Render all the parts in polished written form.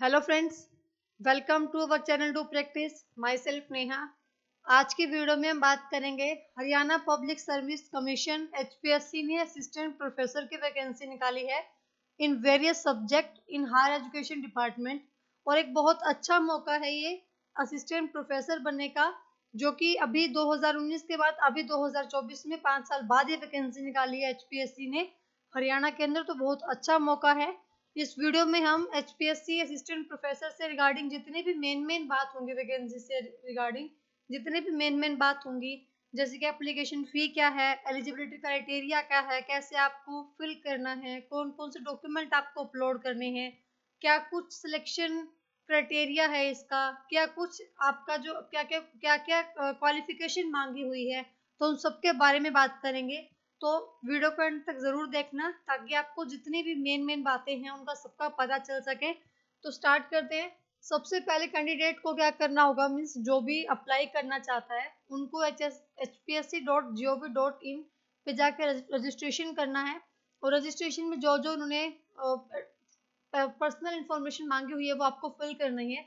Hello friends, welcome to our channel to practice myself Neha. आज की video में हम बात करेंगे Haryana public service commission HPSC ने असिस्टेंट प्रोफेसर की वैकेंसी निकाली है in various subject in higher education department. और एक बहुत अच्छा मौका है ये असिस्टेंट प्रोफेसर बनने का, जो कि अभी 2019 के बाद अभी 2024 में 5 साल बाद ये वैकेंसी निकाली है एचपीएससी ने हरियाणा के अंदर। तो बहुत अच्छा मौका है। इस वीडियो में हम एचपीएससी असिस्टेंट प्रोफेसर से रिगार्डिंग जितने भी मेन बात होंगी, वैकेंसी से रिगार्डिंग जितने भी मेन बात होंगी, जैसे कि एप्लीकेशन फी क्या है, एलिजिबिलिटी क्राइटेरिया क्या है, कैसे आपको फिल करना है, कौन कौन से डॉक्यूमेंट आपको अपलोड करने हैं, क्या कुछ सिलेक्शन क्राइटेरिया है इसका, क्या कुछ आपका जो क्या क्या क्वालिफिकेशन मांगी हुई है, तो उन सब के बारे में बात करेंगे। तो वीडियो को एंड तक जरूर देखना ताकि आपको जितनी भी मेन बातें हैं उनका सबका पता चल सके। तो स्टार्ट करते हैं। सबसे पहले कैंडिडेट को क्या करना होगा, मीन्स जो भी अप्लाई करना चाहता है उनको hpsc.gov.in पे जाकर रजिस्ट्रेशन करना है। और रजिस्ट्रेशन में जो जो उन्होंने पर्सनल इंफॉर्मेशन मांगी हुई है वो आपको फिल करनी है।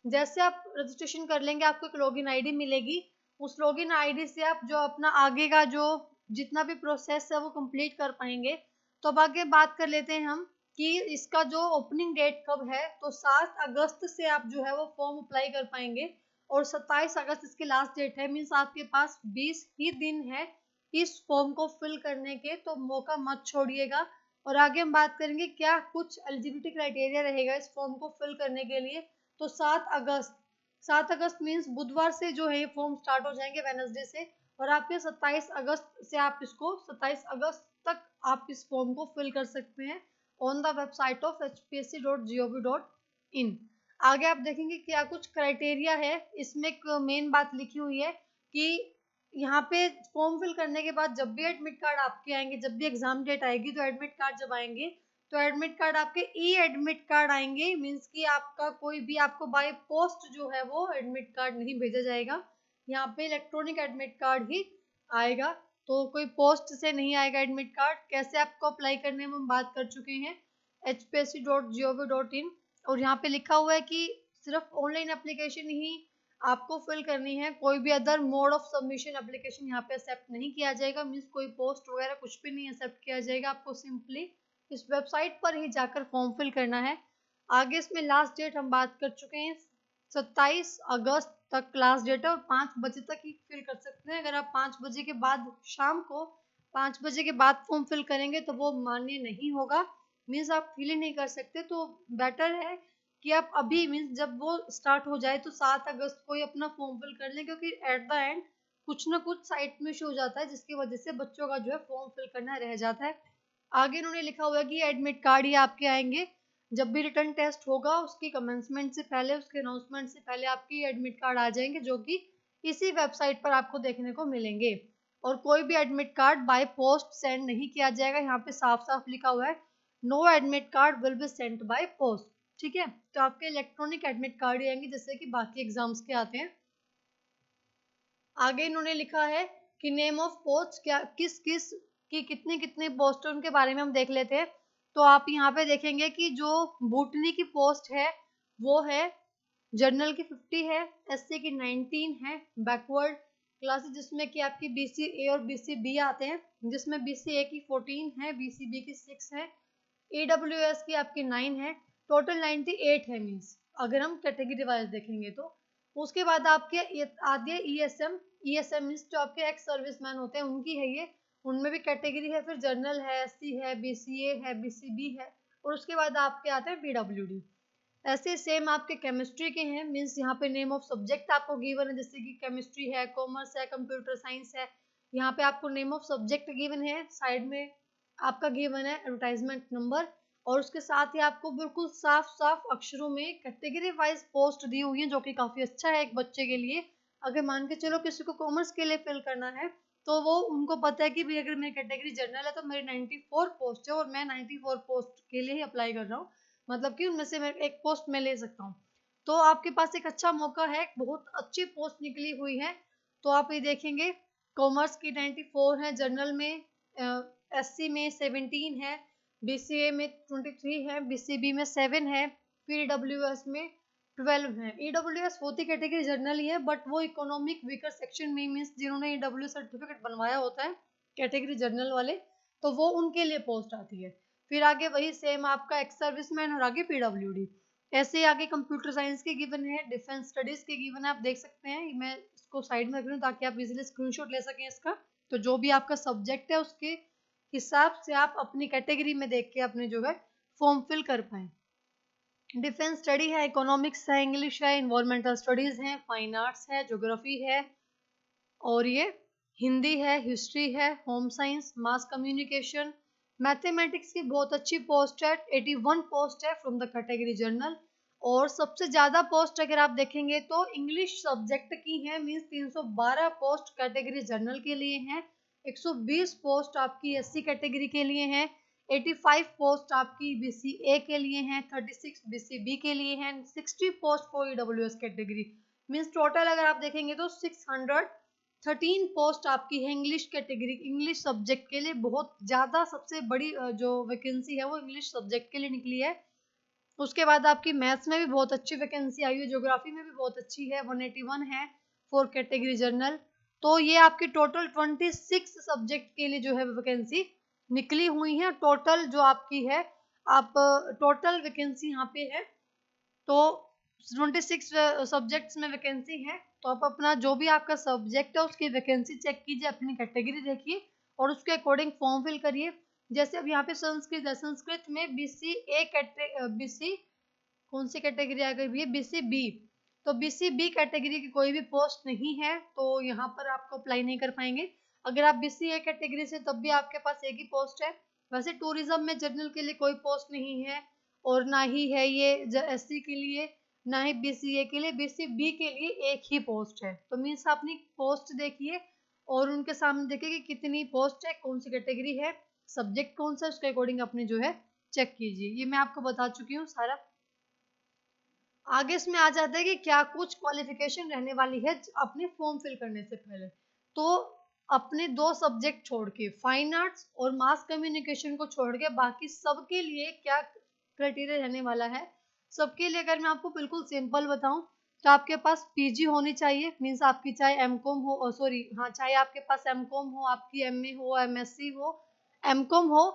जैसे आप रजिस्ट्रेशन कर लेंगे आपको एक लॉगिन आईडी मिलेगी। उस लॉगिन आईडी से आप जो अपना आगे का जो जितना भी प्रोसेस है वो कंप्लीट कर पाएंगे। तो अब आगे बात कर लेते हैं हम कि इसका जो ओपनिंग डेट कब है। तो 7 अगस्त से आप जो है वो फॉर्म अप्लाई कर पाएंगे और 27 अगस्त इसकी लास्ट डेट है। मीन्स आपके पास 20 ही दिन है इस फॉर्म को फिल करने के, तो मौका मत छोड़िएगा। और आगे हम बात करेंगे क्या कुछ एलिजिबिलिटी क्राइटेरिया रहेगा इस फॉर्म को फिल करने के लिए। तो 7 अगस्त मीन्स बुधवार से जो है ये फॉर्म स्टार्ट हो जाएंगे, वेनसडे से। और आपके 27 अगस्त से आप इसको 27 अगस्त तक आप इस फॉर्म को फिल कर सकते हैं on the website of hpsc.gov.in। आगे आप देखेंगे क्या कुछ क्राइटेरिया है। इसमें एक मेन बात लिखी हुई है कि यहाँ पे फॉर्म फिल करने के बाद जब भी एडमिट कार्ड आपके आएंगे, जब भी एग्जाम डेट आएगी, तो एडमिट कार्ड जब आएंगे तो एडमिट कार्ड आपके ई एडमिट कार्ड आएंगे। मीन्स कि आपका कोई भी आपको बाय पोस्ट जो है वो एडमिट कार्ड नहीं भेजा जाएगा, यहाँ पे इलेक्ट्रॉनिक एडमिट कार्ड ही आएगा। तो कोई पोस्ट से नहीं आएगा एडमिट कार्ड। कैसे आपको अप्लाई करने में हम बात कर चुके हैं hpsc.gov.in। और यहाँ पे लिखा हुआ है कि सिर्फ ऑनलाइन एप्लीकेशन ही आपको फिल करनी है, कोई भी other mode of submission application यहाँ पे एक्सेप्ट नहीं किया जाएगा। मीन्स कोई पोस्ट वगैरह कुछ भी नहीं एक्सेप्ट किया जाएगा, आपको सिंपली इस वेबसाइट पर ही जाकर फॉर्म फिल करना है। आगे इसमें लास्ट डेट हम बात कर चुके हैं, 27 अगस्त तक लास्ट डेट है और 5 बजे तक ही फिल कर सकते हैं। अगर आप 5 बजे के बाद शाम को 5 बजे के बाद फॉर्म फिल करेंगे तो वो मान्य नहीं होगा, मीन्स आप फिल ही नहीं कर सकते। तो बेटर है कि आप अभी मीन्स जब वो स्टार्ट हो जाए तो 7 अगस्त को ही अपना फॉर्म फिल कर लें, क्योंकि एट द एंड कुछ ना कुछ साइट में इशू हो जाता है जिसकी वजह से बच्चों का जो है फॉर्म फिल करना रह जाता है। आगे इन्होंने लिखा हुआ है कि एडमिट कार्ड ही आपके आएंगे जब भी रिटर्न टेस्ट होगा, उसकी कमेंसमेंट से पहले, उसके अनाउंसमेंट से पहले आपकी एडमिट कार्ड आ जाएंगे, जो कि इसी वेबसाइट पर आपको देखने को मिलेंगे। और कोई भी admit card by post send नहीं किया जाएगा, यहाँ पे साफ साफ लिखा हुआ है no admit card will be sent by post. ठीक है, तो आपके इलेक्ट्रॉनिक एडमिट कार्ड ही आएंगे जैसे कि बाकी एग्जाम्स के आते हैं। आगे इन्होंने लिखा है कि नेम ऑफ पोस्ट क्या किस किस की कितनी कितनी पोस्ट है उनके बारे में हम देख लेते हैं। तो आप यहाँ पे देखेंगे कि जो बूटनी की पोस्ट है वो है जनरल की 50 है, एससी की 19 है, बैकवर्ड क्लासेस जिसमें कि आपकी बीसीए और बीसीबी आते हैं, जिसमें बीसीए की 14 है, बीसीबी की 6 है, ईडब्ल्यूएस की आपकी 9 है, टोटल 98 है। मीन्स अगर हम कैटेगरी वाइज देखेंगे तो उसके बाद आपके आती है ईएसएम। ईएसएम मीन्स जो आपके एक्स सर्विसमैन होते हैं उनकी है ये, उनमें भी कैटेगरी है। फिर जनरल है, एससी है, बीसीए है, बीसीबी है, और उसके बाद आपके आते हैं पीडब्ल्यूडी। ऐसे सेम आपके केमिस्ट्री के हैं। मीन्स यहाँ पे नेम ऑफ सब्जेक्ट आपको गिवन है, जैसे कि केमिस्ट्री है, कॉमर्स है, कंप्यूटर साइंस है, यहाँ पे आपको नेम ऑफ सब्जेक्ट गिवन है। साइड में आपका गिवन है एडवर्टाइजमेंट नंबर, और उसके साथ ही आपको बिल्कुल साफ साफ अक्षरों में कैटेगरी वाइज पोस्ट दी हुई है, जो कि काफी अच्छा है एक बच्चे के लिए। अगर मान के चलो किसी को कॉमर्स के लिए फिल करना है तो वो उनको पता है कि भाई अगर मेरी कैटेगरी जनरल है तो मेरी 94 पोस्ट है और मैं 94 पोस्ट के लिए ही अप्लाई कर रहा हूँ, मतलब कि उनमें से मैं एक पोस्ट में ले सकता हूँ। तो आपके पास एक अच्छा मौका है, बहुत अच्छी पोस्ट निकली हुई है। तो आप ये देखेंगे कॉमर्स की 94 है, जनरल में एससी में 17 है, बीसीए में 23 है, बीसीबी में 7 है, फिर में 12 हैं। ईडब्ल्यूएस होती कैटेगरी जनरल ही है, बट वो इकोनॉमिक वीकर सेक्शन में, मीन्स जिन्होंने ईडब्ल्यू सर्टिफिकेट बनवाया होता है कैटेगरी जनरल वाले, तो वो उनके लिए पोस्ट आती है। फिर आगे वही सेम आपका एक्स सर्विसमैन और आगे पीडब्ल्यूडी। ऐसे ही आगे कंप्यूटर साइंस के गिवन है, डिफेंस स्टडीज के गिवन है, आप देख सकते हैं। मैं इसको साइड में रख रही हूँ ताकि आप इजीली स्क्रीनशॉट ले सकें इसका। तो जो भी आपका सब्जेक्ट है उसके हिसाब से आप अपनी कैटेगरी में देख के अपने जो है फॉर्म फिल कर पाए। डिफेंस स्टडी है, इकोनॉमिक्स है, इंग्लिश है, इन्वायरमेंटल स्टडीज है, फाइन आर्ट्स है, ज्योग्राफी है, और ये हिंदी है, हिस्ट्री है, home science, mass communication, mathematics की बहुत अच्छी पोस्ट है, 81 पोस्ट है फ्रॉम द कैटेगरी जनरल। और सबसे ज्यादा पोस्ट अगर आप देखेंगे तो इंग्लिश सब्जेक्ट की है, मींस 312 पोस्ट कैटेगरी जनरल के लिए हैं, 120 पोस्ट आपकी एससी कैटेगरी के लिए हैं, 85 पोस्ट आपकी बीसीए के लिए हैं, 36 बीसीबी के लिए हैं, 60 post for EWS category. Means total अगर आप देखेंगे तो 613 पोस्ट आपकी है इंग्लिश कैटेगरी, इंग्लिश सब्जेक्ट के लिए। बहुत ज्यादा सबसे बड़ी जो वैकेंसी है वो इंग्लिश सब्जेक्ट के लिए निकली है। उसके बाद आपकी मैथ्स में भी बहुत अच्छी वैकेंसी आई है, ज्योग्राफी में भी बहुत अच्छी है, 181 है फॉर कैटेगरी जनरल। तो ये आपकी टोटल 26 सब्जेक्ट के लिए जो है वैकेंसी निकली हुई है। टोटल जो आपकी है, आप टोटल वैकेंसी यहाँ पे है तो 26 सब्जेक्ट्स में वैकेंसी है। तो आप अपना जो भी आपका सब्जेक्ट है उसकी वैकेंसी चेक कीजिए, अपनी कैटेगरी देखिए और उसके अकॉर्डिंग फॉर्म फिल करिए। जैसे अब यहाँ पे संस्कृत है, संस्कृत में बीसी कौन सी कैटेगरी आ गई है, बीसी बी। तो बीसी बी कैटेगरी की कोई भी पोस्ट नहीं है, तो यहाँ पर आपको अप्लाई नहीं कर पाएंगे। अगर आप बीसी ए कैटेगरी से तब भी आपके पास एक ही पोस्ट है। वैसे टूरिज्म में जनरल के लिए कोई पोस्ट नहीं है, और ना ही है ये एससी के लिए, ना ही बीसीए के लिए। बीसीबी के लिए एक ही पोस्ट है। तो मीन्स अपनी पोस्ट देखिए और उनके सामने देखिए कि कितनी पोस्ट है, कौन सी कैटेगरी है, सब्जेक्ट कौन सा है, उसके अकॉर्डिंग अपने जो है चेक कीजिए। ये मैं आपको बता चुकी हूँ सारा। आगे इसमें आ जाता है कि क्या कुछ क्वालिफिकेशन रहने वाली है अपने फॉर्म फिल करने से पहले। तो अपने दो सब्जेक्ट छोड़ के, फाइन आर्ट्स और मास कम्युनिकेशन को छोड़ के, बाकी सबके लिए क्या क्राइटेरिया रहने वाला है। सबके लिए अगर मैं आपको बिल्कुल सिंपल बताऊं तो आपके पास पीजी होनी चाहिए, मीन्स आपकी चाहे एमकॉम हो, सॉरी हाँ, चाहे आपके पास एमकॉम हो, आपकी एमए हो, एमएससी हो, एमकॉम हो,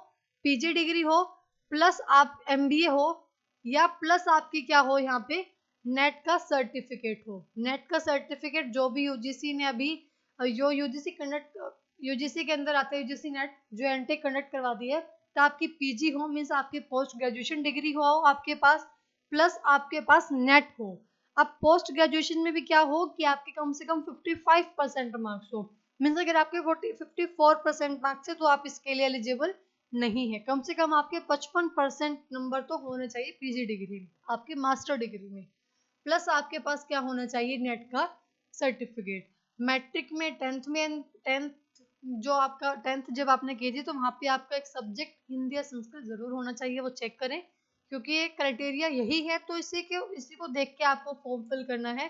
पीजी डिग्री हो, प्लस आप एमबीए हो, या प्लस आपकी क्या हो यहाँ पे नेट का सर्टिफिकेट हो। नेट का सर्टिफिकेट जो भी यूजीसी ने अभी जो यूजीसी के अंदर आता है, यूजीसी नेट जो एनटेक कंडक्ट करवा दी है, तो आपकी पीजी हो, मीन्स आपकी पोस्ट ग्रेजुएशन डिग्री हो आपके पास, प्लस आपके पास नेट हो। अब पोस्ट ग्रेजुएशन में भी क्या हो कि आपके कम से कम 55% मार्क्स हो। मीन्स अगर आपके 54% मार्क्स है तो आप इसके लिए एलिजिबल नहीं है। कम से कम आपके 55% नंबर तो होने चाहिए पीजी डिग्री में, आपके मास्टर डिग्री में, प्लस आपके पास क्या होना चाहिए, नेट का सर्टिफिकेट। मैट्रिक में, टेंथ जो आपका 10th जब आपने की थी तो वहाँ पे आपका एक सब्जेक्ट हिंदी या संस्कृत जरूर होना चाहिए, वो चेक करें क्योंकि ये क्राइटेरिया यही है। तो इसी को देख के आपको फॉर्म फिल करना है।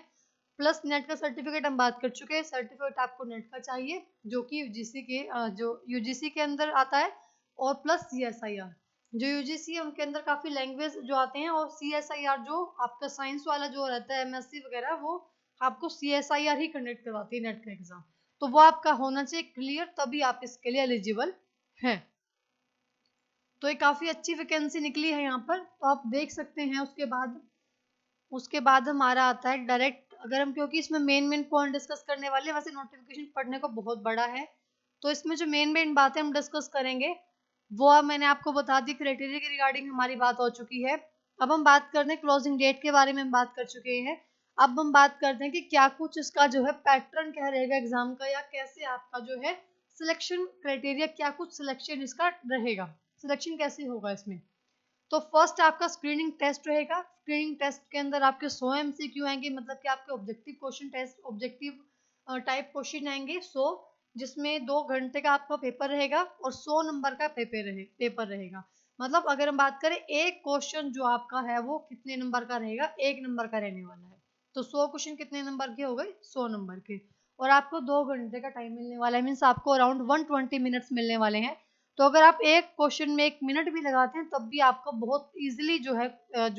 प्लस नेट का सर्टिफिकेट हम बात कर चुके हैं, सर्टिफिकेट आपको नेट का चाहिए जो कि यूजीसी के अंदर आता है, और प्लस सीएसआईआर। जो यूजीसी है उनके अंदर काफी लैंग्वेज जो आते हैं, और सीएसआईआर जो आपका साइंस वाला जो रहता है एमएससी वगैरह, वो आपको सीएसआईआर ही कंडक्ट करवाती है नेट का एग्जाम। तो वो आपका होना चाहिए क्लियर, तभी आप इसके लिए एलिजिबल हैं। तो ये काफी अच्छी वैकेंसी निकली है यहाँ पर, तो आप देख सकते हैं। उसके बाद हमारा आता है डायरेक्ट, अगर हम, क्योंकि इसमें मेन पॉइंट डिस्कस करने वाले हैं, वैसे नोटिफिकेशन पढ़ने को बहुत बड़ा है, तो इसमें जो मेन बातें हम डिस्कस करेंगे वो अब मैंने आपको बता दी। क्राइटेरिया के रिगार्डिंग हमारी बात हो चुकी है। अब हम बात करते हैं क्लोजिंग डेट के बारे में, हम बात कर चुके हैं। अब हम बात करते हैं कि क्या कुछ इसका जो है पैटर्न क्या रहेगा एग्जाम का, या कैसे आपका जो है सिलेक्शन क्राइटेरिया, क्या कुछ सिलेक्शन इसका रहेगा, सिलेक्शन कैसे होगा इसमें। तो फर्स्ट आपका स्क्रीनिंग टेस्ट रहेगा। स्क्रीनिंग टेस्ट के अंदर आपके 100 एमसीक्यू आएंगे, मतलब कि आपके objective question test, objective type question आएंगे 100, जिसमें 2 घंटे का आपका पेपर रहेगा और 100 नंबर का पेपर रहेगा। मतलब अगर हम बात करें एक क्वेश्चन जो आपका है वो कितने नंबर का रहेगा, 1 नंबर का रहने वाला है। तो 100 क्वेश्चन कितने नंबर के हो गए, 100 नंबर के, और आपको 2 घंटे का टाइम मिलने वाला है, मीन्स आपको अराउंड 120 मिनट्स मिलने वाले हैं। तो अगर आप एक क्वेश्चन में 1 मिनट भी लगाते हैं तब भी आपको बहुत इजीली जो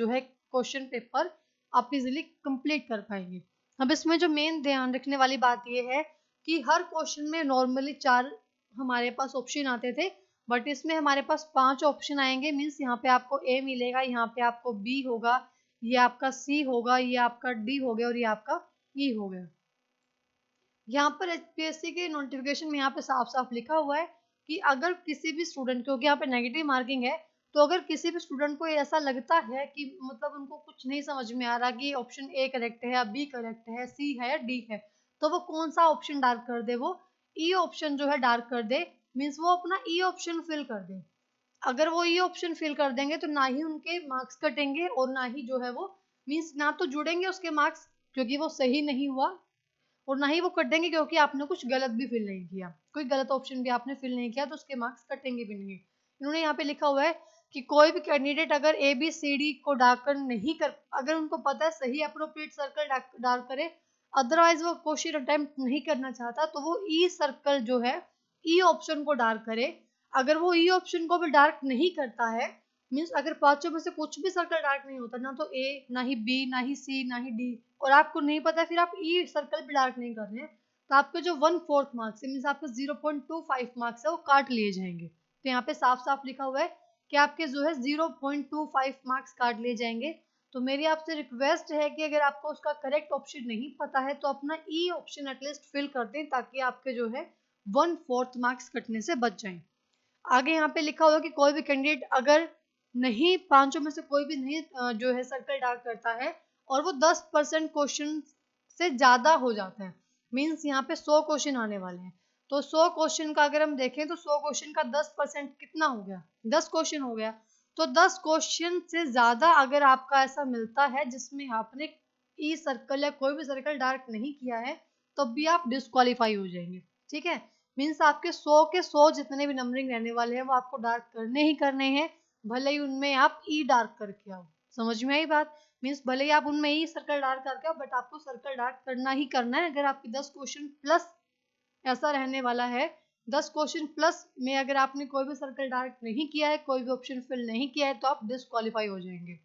है क्वेश्चन पेपर आप इजीली कंप्लीट कर पाएंगे। अब इसमें जो मेन ध्यान रखने वाली बात ये है कि हर क्वेश्चन में नॉर्मली 4 हमारे पास ऑप्शन आते थे, बट इसमें हमारे पास 5 ऑप्शन आएंगे। मीन्स यहाँ पे आपको ए मिलेगा, यहाँ पे आपको बी होगा, ये आपका सी होगा, ये आपका डी हो गया और ये आपका ई हो गया। यहाँ पर एचपीएससी के नोटिफिकेशन में यहाँ पे साफ साफ लिखा हुआ है कि अगर किसी भी स्टूडेंट, क्योंकि यहाँ पे नेगेटिव मार्किंग है, तो अगर किसी भी स्टूडेंट को ऐसा लगता है कि मतलब उनको कुछ नहीं समझ में आ रहा कि ऑप्शन ए करेक्ट है या बी करेक्ट है, सी है या डी है, तो वो कौन सा ऑप्शन डार्क कर दे, वो ई ऑप्शन जो है डार्क कर दे। मीन्स वो अपना ई ऑप्शन फिल कर दे। अगर वो ये ऑप्शन फिल कर देंगे तो ना ही उनके मार्क्स कटेंगे और ना ही जो है वो मीन्स ना तो जुड़ेंगे उसके मार्क्स क्योंकि वो सही नहीं हुआ, और ना ही वो कटेंगे क्योंकि आपने कुछ गलत भी फिल नहीं किया, कोई गलत ऑप्शन भी आपने फिल नहीं किया तो उसके मार्क्स कटेंगे भी नहीं। इन्होंने यहाँ पे लिखा हुआ है कि कोई भी कैंडिडेट अगर ए बी सी डी को डार्क कर नहीं कर, अगर उनको पता है सही अप्रोप्रिएट सर्कल डार्क करे, अदरवाइज वो क्वेश्चन अटेम्प्ट नहीं करना चाहता, तो वो ई सर्कल जो है ई ऑप्शन को डार्क करे। अगर वो ई ऑप्शन को भी डार्क नहीं करता है, मीन्स अगर पांचों में से कुछ भी सर्कल डार्क नहीं होता, ना तो ए ना ही बी ना ही सी ना ही डी, और आपको नहीं पता फिर आप ई सर्कल भी डार्क नहीं कर रहे हैं, तो आपके जो 1/4 मार्क्स है मीन्स आपके 0.25 मार्क्स है वो काट लिए जाएंगे। तो यहाँ पे साफ साफ लिखा हुआ है कि आपके जो है 0.25 मार्क्स काट लिए जाएंगे। तो मेरी आपसे रिक्वेस्ट है कि अगर आपको उसका करेक्ट ऑप्शन नहीं पता है तो अपना ई ऑप्शन एटलीस्ट फिल कर दें ताकि आपके जो है 1/4 मार्क्स कटने से बच जाएं। आगे यहाँ पे लिखा हुआ कि कोई भी कैंडिडेट अगर नहीं, पांचों में से कोई भी नहीं जो है सर्कल डार्क करता है और वो 10% क्वेश्चन से ज्यादा हो जाता है, मीन्स यहाँ पे 100 क्वेश्चन आने वाले हैं, तो 100 क्वेश्चन का अगर हम देखें तो 100 क्वेश्चन का 10% कितना हो गया, 10 क्वेश्चन हो गया। तो 10 क्वेश्चन से ज्यादा अगर आपका ऐसा मिलता है जिसमें आपने ई सर्कल या कोई भी सर्कल डार्क नहीं किया है, तब भी आप डिस्क्वालीफाई हो जाएंगे। ठीक है, मीन्स आपके 100 के 100 जितने भी नंबरिंग रहने वाले हैं वो आपको डार्क करने ही करने हैं, भले ही उनमें आप ई डार्क करके आओ। समझ में आई बात? मीन्स भले ही आप उनमें ई सर्कल डार्क करके आओ, बट आपको सर्कल डार्क करना ही करना है। अगर आपके 10 क्वेश्चन प्लस ऐसा रहने वाला है, 10 क्वेश्चन प्लस में अगर आपने कोई भी सर्कल डार्क नहीं किया है, कोई भी ऑप्शन फिल नहीं किया है, तो आप डिस्क्वालीफाई हो जाएंगे।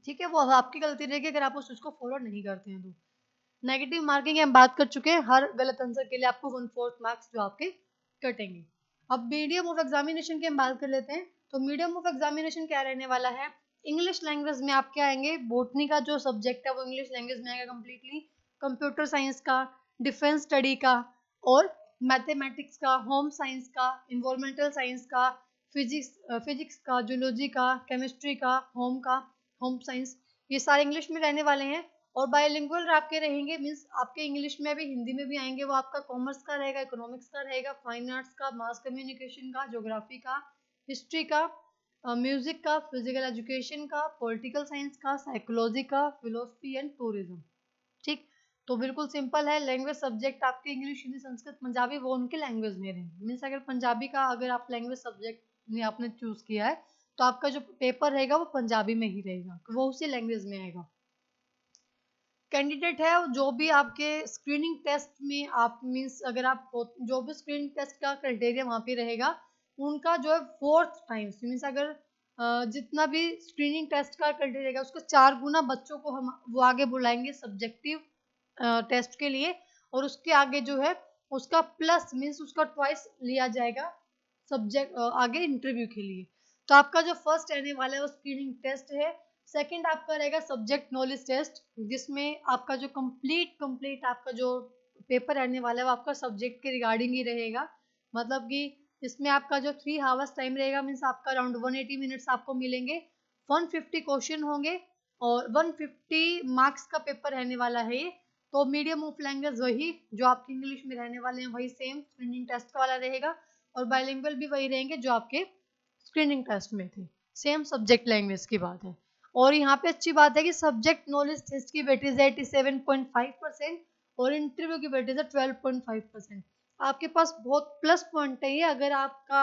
ठीक है, वो आपकी गलती रहेगी अगर आप उस चीज को फॉलो नहीं करते हैं तो। नेगेटिव मार्किंग हम बात कर चुके हैं, हर गलत आंसर के लिए आपको 1/4 मार्क्स जो आपके कटेंगे। अब मीडियम ऑफ एग्जामिनेशन की हम बात कर लेते हैं। तो मीडियम ऑफ एग्जामिनेशन क्या रहने वाला है, इंग्लिश लैंग्वेज में आपके आएंगे, बोटनी का जो सब्जेक्ट है वो इंग्लिश लैंग्वेज में आएगा कंप्लीटली, कंप्यूटर साइंस का, डिफेंस स्टडी का, और मैथमेटिक्स का, होम साइंस का, इन्वायरमेंटल साइंस का, फिजिक्स का, जूलॉजी का, केमिस्ट्री का, होम साइंस, ये सारे इंग्लिश में रहने वाले हैं। और बायलिंगुअल आपके रहेंगे, मीन्स आपके इंग्लिश में भी हिंदी में भी आएंगे, वो आपका कॉमर्स का रहेगा, इकोनॉमिक्स का रहेगा, फाइन आर्ट्स का, मास कम्युनिकेशन का, ज्योग्राफी का, हिस्ट्री का, म्यूजिक का, फिजिकल एजुकेशन का, पॉलिटिकल साइंस का, साइकोलॉजी का, फिलोसफी एंड टूरिज्म। ठीक, तो बिल्कुल सिंपल है। लैंग्वेज सब्जेक्ट आपके इंग्लिश, हिंदी, संस्कृत, पंजाबी वो उनके लैंग्वेज में रहेंगे। मीन्स अगर पंजाबी का अगर आप लैंग्वेज सब्जेक्ट में आपने चूज किया है तो आपका जो पेपर रहेगा वो पंजाबी में ही रहेगा, वो उसी लैंग्वेज में आएगा। कैंडिडेट है जो भी आपके स्क्रीनिंग टेस्ट में आप मीन्स अगर आप जो भी स्क्रीनिंग टेस्ट का क्राइटेरिया वहाँ पे रहेगा, उनका जो है 4th टाइम्स, मीन्स अगर जितना भी स्क्रीनिंग टेस्ट का क्राइटेरिया रहेगा उसका 4 गुना बच्चों को हम वो आगे बुलाएंगे सब्जेक्टिव टेस्ट के लिए, और उसके आगे जो है उसका प्लस मीन्स उसका ट्वाइस लिया जाएगा सब्जेक्ट आगे इंटरव्यू के लिए। तो आपका जो फर्स्ट रहने वाला है वो स्क्रीनिंग टेस्ट है। सेकंड आपका रहेगा सब्जेक्ट नॉलेज टेस्ट, जिसमें आपका जो कंप्लीट आपका जो पेपर रहने वाला है वो आपका सब्जेक्ट के रिगार्डिंग ही रहेगा। मतलब कि इसमें आपका जो 3 आवर्स टाइम रहेगा, मीन्स आपका अराउंड 180 मिनट्स आपको मिलेंगे, 150 क्वेश्चन होंगे और 150 मार्क्स का पेपर रहने वाला है ये। तो मीडियम ऑफ लैंग्वेज वही जो आपके इंग्लिश में रहने वाले हैं वही सेम स्क्रीनिंग टेस्ट का वाला रहेगा, और बाइलिंगुअल भी वही रहेंगे जो आपके स्क्रीनिंग टेस्ट में थे। सेम सब्जेक्ट लैंग्वेज की बात है। और यहाँ पे अच्छी बात है कि सब्जेक्ट नॉलेज टेस्ट की वेटेज है 87.5% और इंटरव्यू की वेटेज है 12.5%। आपके पास बहुत प्लस पॉइंट है ये, अगर आपका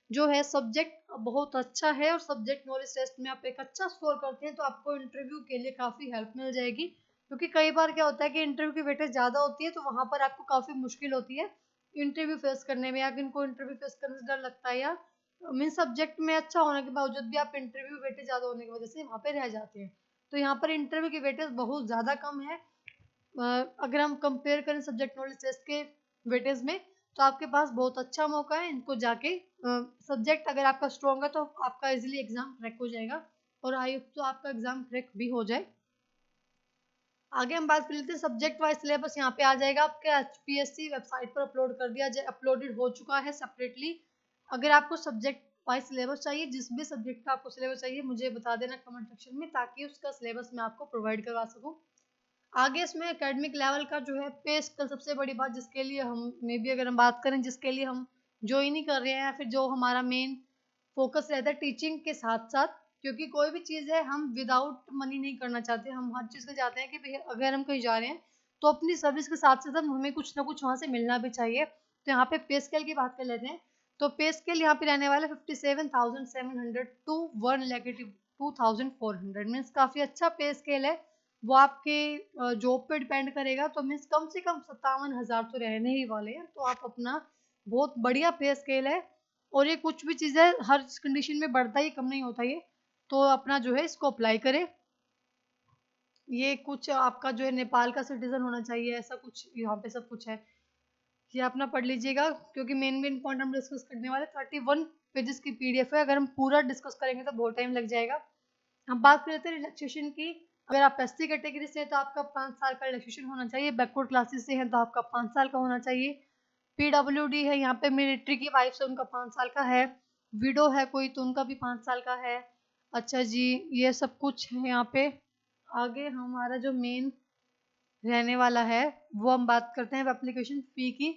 जो है सब्जेक्ट बहुत अच्छा है और सब्जेक्ट नॉलेज टेस्ट में आप एक अच्छा स्कोर करते हैं तो आपको इंटरव्यू के लिए काफ़ी हेल्प मिल जाएगी। क्योंकि कई बार क्या होता है कि इंटरव्यू की वेटेज ज़्यादा होती है तो वहाँ पर आपको काफ़ी मुश्किल होती है इंटरव्यू फेस करने में, या किनको इंटरव्यू फेस करने से डर लगता है या मीन सब्जेक्ट में अच्छा होने के बावजूद भी आप इंटरव्यू वेटेज ज़्यादा होने की वजह से वहाँ पे रह जाते हैं। तो यहाँ पर इंटरव्यू की वेटेज बहुत ज़्यादा कम है। अगर हम कंपेयर करें सब्जेक्ट नॉलेज टेस्ट के वेटेज में, तो आपके पास बहुत अच्छा मौका है इनको जाके। सब्जेक्ट अगर आपका स्ट्रॉन्ग है तो आपका इजीली एग्जाम क्रैक हो जाएगा, और आई होप तो आपका एग्जाम क्रैक भी हो जाए। आगे हम बात कर लेते हैं सब्जेक्ट वाइज सिलेबस। यहाँ पे आ जाएगा आपके एचपीएससी वेबसाइट पर अपलोड कर दिया जाए, अपलोडेड हो चुका है सेपरेटली। अगर आपको सब्जेक्ट वाइज सिलेबस चाहिए, जिस भी सब्जेक्ट का आपको सिलेबस चाहिए, मुझे बता देना कमेंट सेक्शन में, ताकि उसका सिलेबस मैं आपको प्रोवाइड करवा सकूँ। आगे इसमें एकेडमिक लेवल का जो है पे स्केल, सबसे बड़ी बात जिसके लिए हम मे बी अगर हम बात करें, जिसके लिए हम ज्वाइन ही कर रहे हैं, या फिर जो हमारा मेन फोकस रहता है टीचिंग के साथ साथ, क्योंकि कोई भी चीज़ है हम विदाउट मनी नहीं करना चाहते। हम हर चीज़ के चाहते हैं कि भैया अगर हम कहीं जा रहे हैं तो अपनी सर्विस के साथ साथ हमें कुछ ना कुछ वहाँ से मिलना भी चाहिए। तो यहाँ पे पे स्केल की बात कर लेते हैं। तो पे स्केल यहाँ पे रहने वाला 57,700 टू 1,02,400, मीन्स काफ़ी अच्छा पे स्केल है। वो आपके जॉब पे डिपेंड करेगा, तो मीन्स कम से कम 57,000 तो रहने ही वाले हैं। तो आप अपना बहुत बढ़िया पे स्केल है, और ये कुछ भी चीज़ है हर कंडीशन में बढ़ता ही, कम नहीं होता ये। तो अपना जो है इसको अप्लाई करें। ये कुछ आपका जो है नेपाल का सिटीजन होना चाहिए, ऐसा कुछ यहाँ पे सब कुछ है। ये अपना पढ़ लीजिएगा, क्योंकि मेन मेन पॉइंट हम डिस्कस करने वाले। 31 पेजेस की पीडीएफ है, अगर हम पूरा डिस्कस करेंगे तो बहुत टाइम लग जाएगा। हम बात कर लेते हैं रिलैक्सेशन की। अगर आप एससी कैटेगरी से हैं तो आपका 5 साल का रिलैक्सेशन होना चाहिए। बैकवर्ड क्लासेस से हैं तो आपका 5 साल का होना चाहिए। पीडब्ल्यूडी है, यहाँ पे मिलिट्री की वाइफ से उनका 5 साल का है। विडो है कोई तो उनका भी 5 साल का है। अच्छा जी, ये सब कुछ है यहाँ पे। आगे हमारा जो मेन रहने वाला है, वो हम बात करते हैं एप्लीकेशन फ़ी की,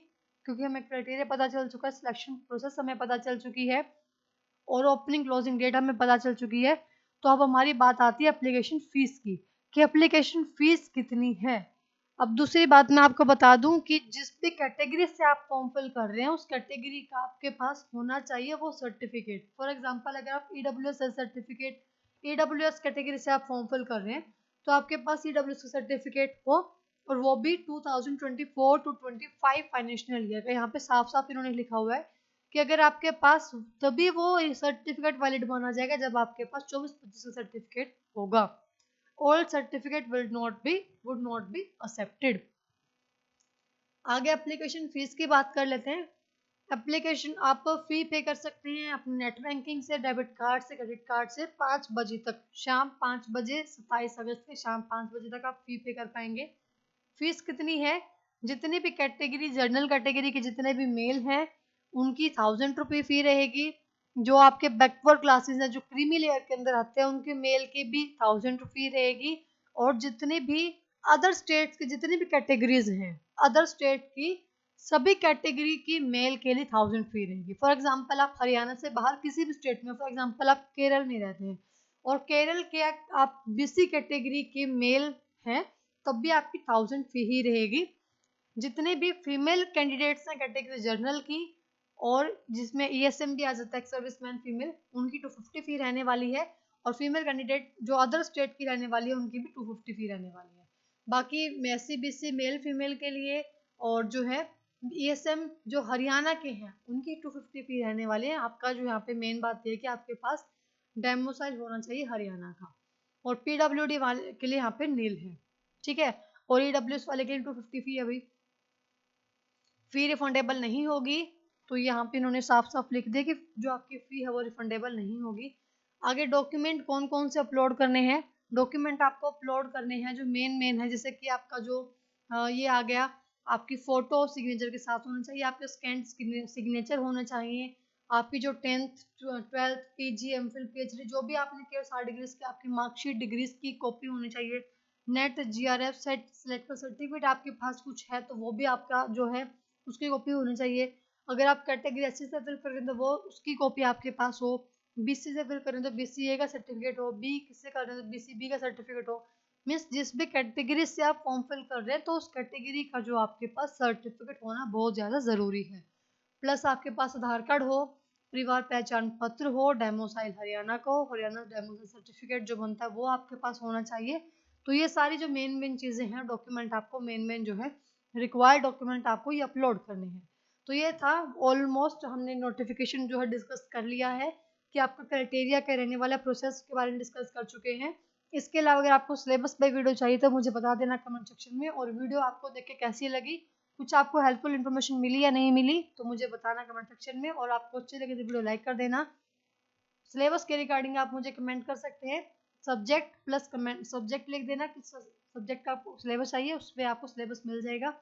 क्योंकि हमें क्राइटेरिया पता चल चुका है, सिलेक्शन प्रोसेस हमें पता चल चुकी है, और ओपनिंग क्लोजिंग डेट हमें पता चल चुकी है। तो अब हमारी बात आती है एप्लीकेशन फ़ीस की, कि एप्लीकेशन फ़ीस कितनी है। अब दूसरी बात मैं आपको बता दूं कि जिस भी कैटेगरी से आप फॉर्म फिल कर रहे हैं, उस कैटेगरी का आपके पास होना चाहिए वो सर्टिफिकेट। फॉर एग्जांपल, अगर आप ईडब्ल्यूएस सर्टिफिकेट, ईडब्ल्यूएस कैटेगरी से आप फॉर्म फिल कर रहे हैं, तो आपके पास ईडब्ल्यूएस का सर्टिफिकेट हो, और वो भी 2024 टू 25 फाइनेंशियल ईयर का। यहाँ पे साफ साफ इन्होंने लिखा हुआ है कि अगर आपके पास, तभी वो सर्टिफिकेट वैलिड माना जाएगा जब आपके पास 24-25 का सर्टिफिकेट होगा। Old certificate would not be accepted. आगे एप्लीकेशन फीस की बात कर लेते हैं। एप्लीकेशन आप फी पे कर सकते हैं अपने नेट बैंकिंग से, डेबिट कार्ड से, क्रेडिट कार्ड से। 5 बजे तक, शाम 5 बजे 27 अगस्त के शाम 5 बजे तक आप फी पे कर पाएंगे। फीस कितनी है? जितनी भी कैटेगरी, जनरल कैटेगरी के जितने भी मेल हैं, उनकी 1000 रुपये फी रहेगी। जो आपके बैकवर्ड क्लासेस हैं, जो क्रीमी लेयर के अंदर आते हैं, उनके मेल की भी 1000 रुपये रहेगी। और जितने भी अदर स्टेट्स की जितनी भी कैटेगरीज हैं, अदर स्टेट की सभी कैटेगरी की मेल के लिए 1000 फी रहेगी। फॉर एग्जाम्पल, आप हरियाणा से बाहर किसी भी स्टेट में, फॉर एग्जाम्पल आप केरल में रहते हैं, और केरल के आप बीसी कैटेगरी के मेल हैं, तब भी आपकी 1000 फी ही रहेगी। जितने भी फीमेल कैंडिडेट्स हैं कैटेगरी जनरल की, और जिसमें ईएसएम भी आ जाता है, सर्विसमैन फीमेल, उनकी 250 फी रहने वाली है। और फीमेल कैंडिडेट जो अदर स्टेट की रहने वाली है, उनकी भी 250 फी रहने वाली है। बाकी एससी बीसी मेल फीमेल के लिए, और जो है ईएसएम जो हरियाणा के हैं, उनकी 250 फी रहने वाली है। आपका जो यहाँ पे मेन बात यह है कि आपके पास डेमोसाइल होना चाहिए हरियाणा का। और पीडब्ल्यूडी वाले के लिए यहाँ पे नील है, ठीक है। और ईडब्ल्यूएस वाले के लिए 250 फी है भाई। फी रिफंडेबल नहीं होगी, तो यहाँ पे इन्होंने साफ साफ लिख दिया कि जो आपकी फी है वो रिफंडेबल नहीं होगी। आगे डॉक्यूमेंट कौन कौन से अपलोड करने हैं। डॉक्यूमेंट आपको अपलोड करने हैं जो मेन मेन है, जैसे कि आपका जो ये आ गया, आपकी फोटो सिग्नेचर के साथ होना चाहिए, आपके स्कैन सिग्नेचर होने चाहिए, आपकी जो 10th 12th PG MPhil PhD जो भी आपने किया 60 डिग्रीज की, आपकी मार्कशीट डिग्रीज की कॉपी होनी चाहिए। नेट जीआरएफ सेट सिलेक्ट का सर्टिफिकेट आपके पास कुछ है तो वो भी आपका जो है उसकी कॉपी होनी चाहिए। अगर आप कैटेगरी एससी से फिल कर रहे हैं तो वो उसकी कॉपी आपके पास हो। बीसी से फिल कर रहे हैं तो बीसीए का सर्टिफिकेट हो, बी किससे कर रहे हैं तो बीसीबी का सर्टिफिकेट हो। मीन्स जिस भी कैटेगरी से आप फॉर्म फिल कर रहे हैं, तो उस कैटेगरी का जो आपके पास सर्टिफिकेट होना बहुत ज़्यादा ज़रूरी है। प्लस आपके पास आधार कार्ड हो, परिवार पहचान पत्र हो, डेमोसाइल हरियाणा का हो, हरियाणा डेमोसाइल सर्टिफिकेट जो बनता है वो आपके पास होना चाहिए। तो ये सारी जो मेन मेन चीज़ें हैं, डॉक्यूमेंट आपको मेन मेन जो है रिक्वायर्ड डॉक्यूमेंट आपको ये अपलोड करने हैं। तो ये था ऑलमोस्ट, हमने नोटिफिकेशन जो है डिस्कस कर लिया है कि आपका क्राइटेरिया क्या रहने वाला है, प्रोसेस के बारे में डिस्कस कर चुके हैं। इसके अलावा अगर आपको सिलेबस पे वीडियो चाहिए तो मुझे बता देना कमेंट सेक्शन में, और वीडियो आपको देख के कैसी लगी, कुछ आपको हेल्पफुल इन्फॉर्मेशन मिली या नहीं मिली तो मुझे बताना कमेंट सेक्शन में, और आपको अच्छी लगी तो वीडियो लाइक कर देना। सिलेबस के रिगार्डिंग आप मुझे कमेंट कर सकते हैं, सब्जेक्ट प्लस कमेंट, सब्जेक्ट लिख देना कि सब्जेक्ट का आपको सिलेबस चाहिए, उस पर आपको सिलेबस मिल जाएगा।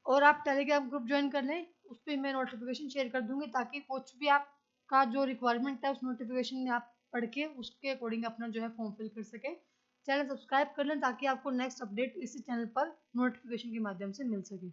और आप टेलीग्राम ग्रुप ज्वाइन कर लें, उस पर मैं नोटिफिकेशन शेयर कर दूंगी, ताकि कुछ भी आपका जो रिक्वायरमेंट है उस नोटिफिकेशन में आप पढ़ के उसके अकॉर्डिंग अपना जो है फॉर्म फिल कर सके। चैनल सब्सक्राइब कर लें ताकि आपको नेक्स्ट अपडेट इसी चैनल पर नोटिफिकेशन के माध्यम से मिल सके।